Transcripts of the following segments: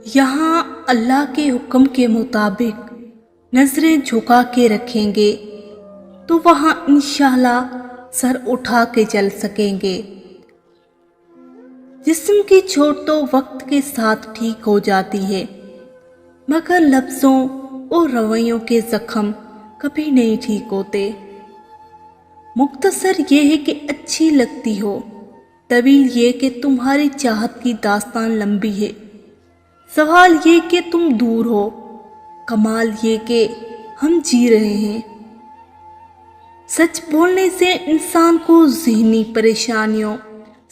यहाँ अल्लाह के हुक्म के मुताबिक नजरें झुका के रखेंगे तो वहाँ इंशाअल्लाह सर उठा के चल सकेंगे। जिस्म की चोट तो वक्त के साथ ठीक हो जाती है, मगर लफ्ज़ों और रवैयों के जख्म कभी नहीं ठीक होते। मुख्तसर ये है कि अच्छी लगती हो, तवील ये कि तुम्हारी चाहत की दास्तान लंबी है। सवाल ये कि तुम दूर हो, कमाल ये कि हम जी रहे हैं। सच बोलने से इंसान को ज़हनी परेशानियों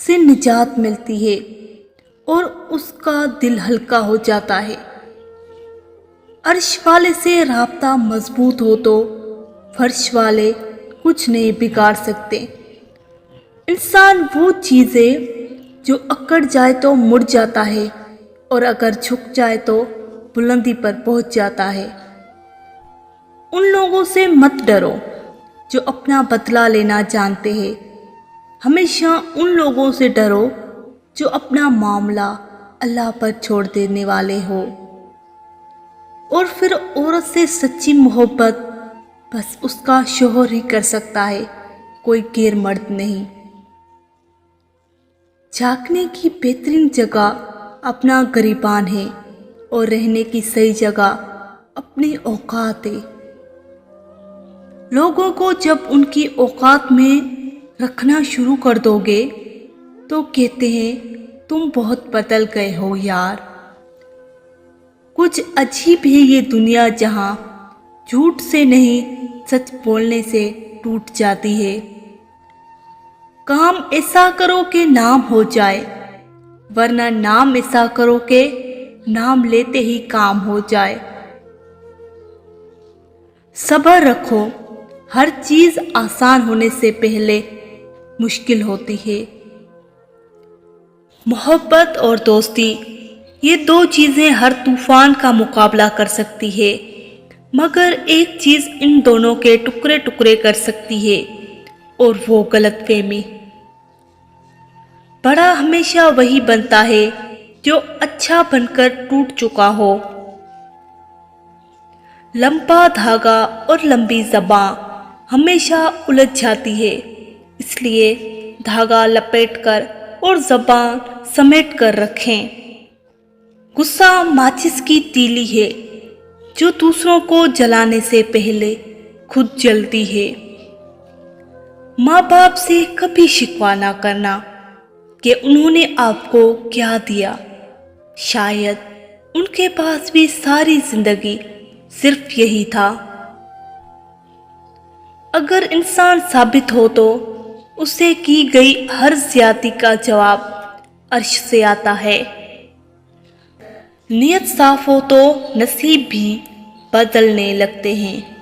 से निजात मिलती है और उसका दिल हल्का हो जाता है। अर्श वाले से राब्ता मजबूत हो तो फर्श वाले कुछ नहीं बिगाड़ सकते। इंसान वो चीज़ें जो अकड़ जाए तो मुड़ जाता है और अगर झुक जाए तो बुलंदी पर पहुंच जाता है। उन लोगों से मत डरो जो अपना बदला लेना जानते हैं। हमेशा उन लोगों से डरो जो अपना मामला अल्लाह पर छोड़ देने वाले हो। और फिर औरत से सच्ची मोहब्बत बस उसका शोहर ही कर सकता है, कोई गैर मर्द नहीं। झांकने की बेहतरीन जगह अपना गिरबान है और रहने की सही जगह अपनी औकात है। लोगों को जब उनकी औकात में रखना शुरू कर दोगे तो कहते हैं तुम बहुत बदल गए हो यार। कुछ अजीब है ये दुनिया जहां झूठ से नहीं सच बोलने से टूट जाती है। काम ऐसा करो कि नाम हो जाए, वरना नाम ऐसा करो कि नाम लेते ही काम हो जाए। सब्र रखो, हर चीज आसान होने से पहले मुश्किल होती है। मोहब्बत और दोस्ती ये दो चीजें हर तूफान का मुकाबला कर सकती है, मगर एक चीज इन दोनों के टुकड़े टुकड़े कर सकती है और वो गलतफहमी। बड़ा हमेशा वही बनता है जो अच्छा बनकर टूट चुका हो। लंबा धागा और लंबी ज़बां हमेशा उलझ जाती है, इसलिए धागा लपेटकर और ज़बान समेट कर रखें। गुस्सा माचिस की तीली है जो दूसरों को जलाने से पहले खुद जलती है। माँ बाप से कभी शिकवा ना करना कि उन्होंने आपको क्या दिया, शायद उनके पास भी सारी जिंदगी सिर्फ यही था। अगर इंसान साबित हो तो उसे की गई हर ज्यादती का जवाब अर्श से आता है। नियत साफ हो तो नसीब भी बदलने लगते हैं।